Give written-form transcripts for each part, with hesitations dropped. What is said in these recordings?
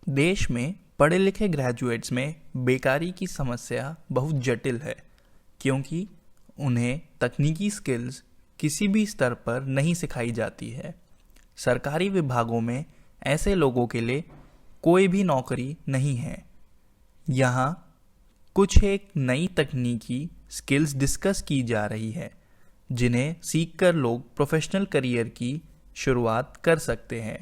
देश में पढ़े लिखे ग्रेजुएट्स में बेकारी की समस्या बहुत जटिल है, क्योंकि उन्हें तकनीकी स्किल्स किसी भी स्तर पर नहीं सिखाई जाती है। सरकारी विभागों में ऐसे लोगों के लिए कोई भी नौकरी नहीं है। यहाँ कुछ एक नई तकनीकी स्किल्स डिस्कस की जा रही है, जिन्हें सीखकर लोग प्रोफेशनल करियर की शुरुआत कर सकते हैं।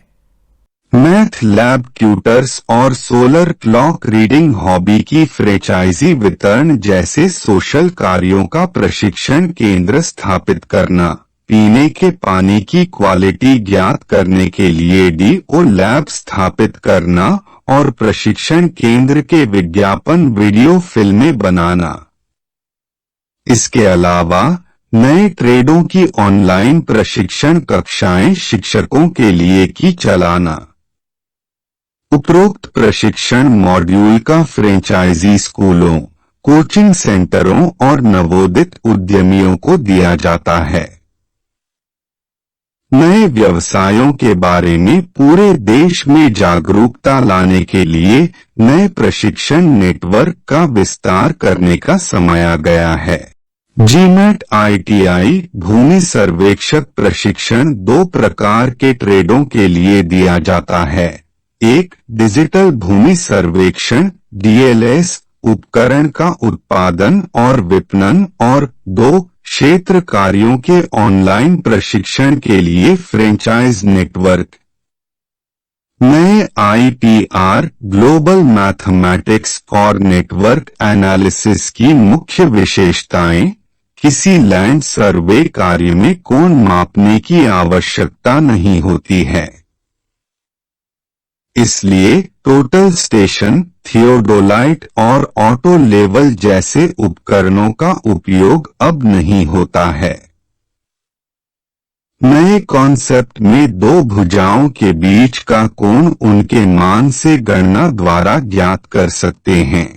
मैथ लैब ट्यूटर्स और सोलर क्लॉक रीडिंग हॉबी की फ्रेंचाइजी वितरण जैसे सोशल कार्यों का प्रशिक्षण केंद्र स्थापित करना, पीने के पानी की क्वालिटी ज्ञात करने के लिए डीओ लैब स्थापित करना और प्रशिक्षण केंद्र के विज्ञापन वीडियो फिल्में बनाना। इसके अलावा नए ट्रेडों की ऑनलाइन प्रशिक्षण कक्षाएं शिक्षकों के लिए की चलाना। उपरोक्त प्रशिक्षण मॉड्यूल का फ्रेंचाइजी स्कूलों, कोचिंग सेंटरों और नवोदित उद्यमियों को दिया जाता है। नए व्यवसायों के बारे में पूरे देश में जागरूकता लाने के लिए नए प्रशिक्षण नेटवर्क का विस्तार करने का समय आ गया है। जीमैट ITI भूमि सर्वेक्षक प्रशिक्षण दो प्रकार के ट्रेडों के लिए दिया जाता है। एक, डिजिटल भूमि सर्वेक्षण DLS उपकरण का उत्पादन और विपणन, और दो, क्षेत्र कार्यों के ऑनलाइन प्रशिक्षण के लिए फ्रेंचाइज नेटवर्क। नए IPR ग्लोबल मैथमेटिक्स और नेटवर्क एनालिसिस की मुख्य विशेषताएं। किसी लैंड सर्वे कार्य में कोण मापने की आवश्यकता नहीं होती है, इसलिए टोटल स्टेशन, थियोडोलाइट और ऑटो लेवल जैसे उपकरणों का उपयोग अब नहीं होता है। नए कॉन्सेप्ट में दो भुजाओं के बीच का कोण उनके मान से गणना द्वारा ज्ञात कर सकते हैं।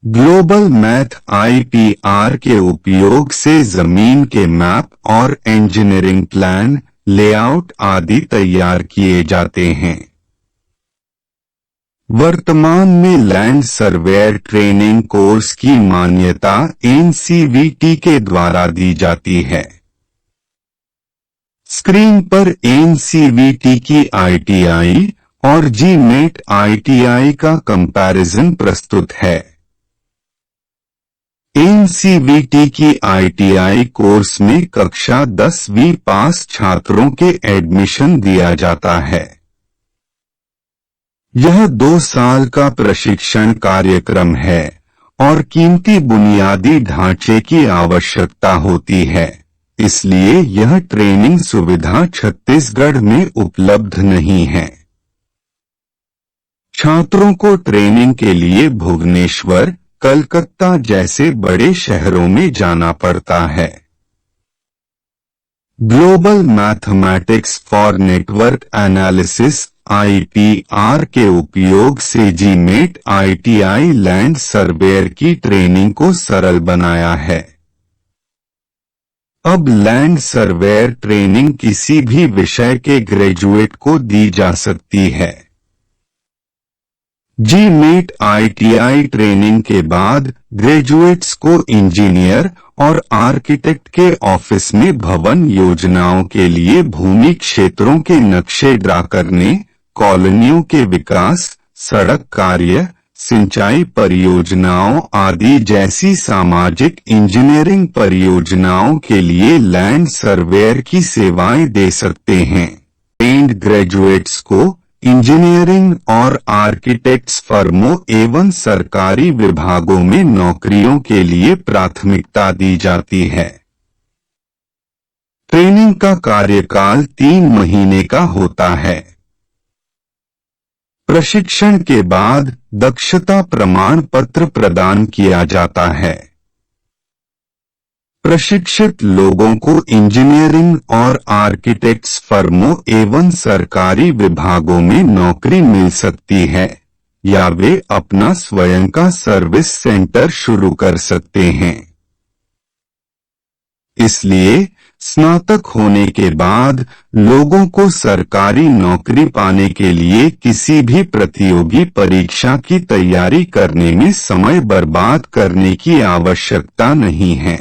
ग्लोबल मैथ IPR के उपयोग से जमीन के मैप और इंजीनियरिंग प्लान, लेआउट आदि तैयार किए जाते हैं। वर्तमान में लैंड सर्वेयर ट्रेनिंग कोर्स की मान्यता NCVT के द्वारा दी जाती है। स्क्रीन पर NCVT की ITI और जीमेट ITI का कंपैरिजन प्रस्तुत है। NCVT की ITI कोर्स में कक्षा 10वीं पास छात्रों के एडमिशन दिया जाता है। यह 2 साल का प्रशिक्षण कार्यक्रम है और कीमती बुनियादी ढांचे की आवश्यकता होती है, इसलिए यह ट्रेनिंग सुविधा छत्तीसगढ़ में उपलब्ध नहीं है। छात्रों को ट्रेनिंग के लिए भुवनेश्वर, कलकत्ता जैसे बड़े शहरों में जाना पड़ता है। Global mathematics for network analysis IPR के उपयोग से जीमेट ITI लैंड सर्वेयर की ट्रेनिंग को सरल बनाया है। अब लैंड सर्वेयर ट्रेनिंग किसी भी विषय के ग्रेजुएट को दी जा सकती है। जीमेट ITI ट्रेनिंग के बाद ग्रेजुएट्स को इंजीनियर और आर्किटेक्ट के ऑफिस में भवन योजनाओं के लिए भूमि क्षेत्रों के नक्शे ड्रा करने, कॉलोनियों के विकास, सड़क कार्य, सिंचाई परियोजनाओं आदि जैसी सामाजिक इंजीनियरिंग परियोजनाओं के लिए लैंड सर्वेयर की सेवाएं दे सकते हैं। ट्रेन्ड ग्रेजुएट्स को इंजीनियरिंग और आर्किटेक्ट्स फर्मों एवं सरकारी विभागों में नौकरियों के लिए प्राथमिकता दी जाती है। ट्रेनिंग का कार्यकाल 3 महीने का होता है। प्रशिक्षण के बाद दक्षता प्रमाण पत्र प्रदान किया जाता है। प्रशिक्षित लोगों को इंजीनियरिंग और आर्किटेक्ट्स फर्मों एवं सरकारी विभागों में नौकरी मिल सकती है, या वे अपना स्वयं का सर्विस सेंटर शुरू कर सकते हैं। इसलिए स्नातक होने के बाद लोगों को सरकारी नौकरी पाने के लिए किसी भी प्रतियोगी परीक्षा की तैयारी करने में समय बर्बाद करने की आवश्यकता नहीं है।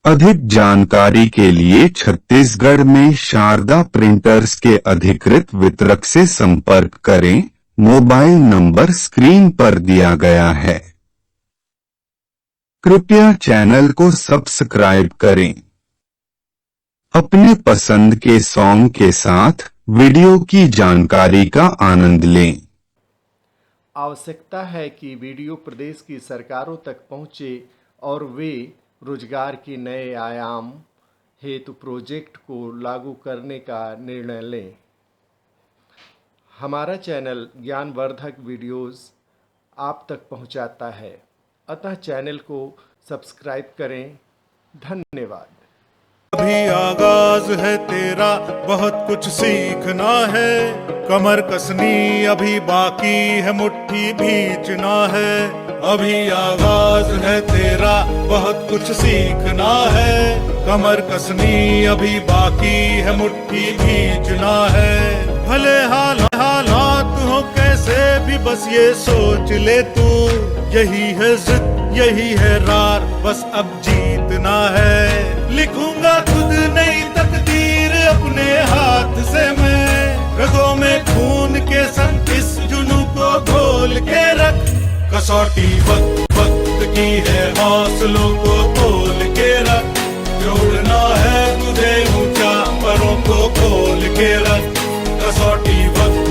अधिक जानकारी के लिए छत्तीसगढ़ में शारदा प्रिंटर्स के अधिकृत वितरक से संपर्क करें। मोबाइल नंबर स्क्रीन पर दिया गया है। कृपया चैनल को सब्सक्राइब करें। अपने पसंद के सॉन्ग के साथ वीडियो की जानकारी का आनंद लें। आवश्यकता है कि वीडियो प्रदेश की सरकारों तक पहुंचे और वे रोजगार के नए आयाम हेतु प्रोजेक्ट को लागू करने का निर्णय लें। हमारा चैनल ज्ञानवर्धक वीडियोस आप तक पहुंचाता है, अतः चैनल को सब्सक्राइब करें। धन्यवाद। अभी आगाज है तेरा, बहुत कुछ सीखना है। कमर कसनी अभी बाकी है, मुट्ठी भींचना है। अभी आगाज है तेरा, बहुत कुछ सीखना है। कमर कसनी अभी बाकी है, मुट्ठी भींचना है। भले हालात हो कैसे भी, बस ये सोच ले तू, यही है जिद यही है रार, बस अब जीतना है। लिखूंगा खुद नई तकदीर अपने हाथ से मैं, रगों में खून के संग इस जुनू को घोल के रख। कसौटी वक्त की है, हौसलों को तोल के रख। जोड़ना है तुझे ऊंचा, परों को खोल के रख। कसौटी वक्त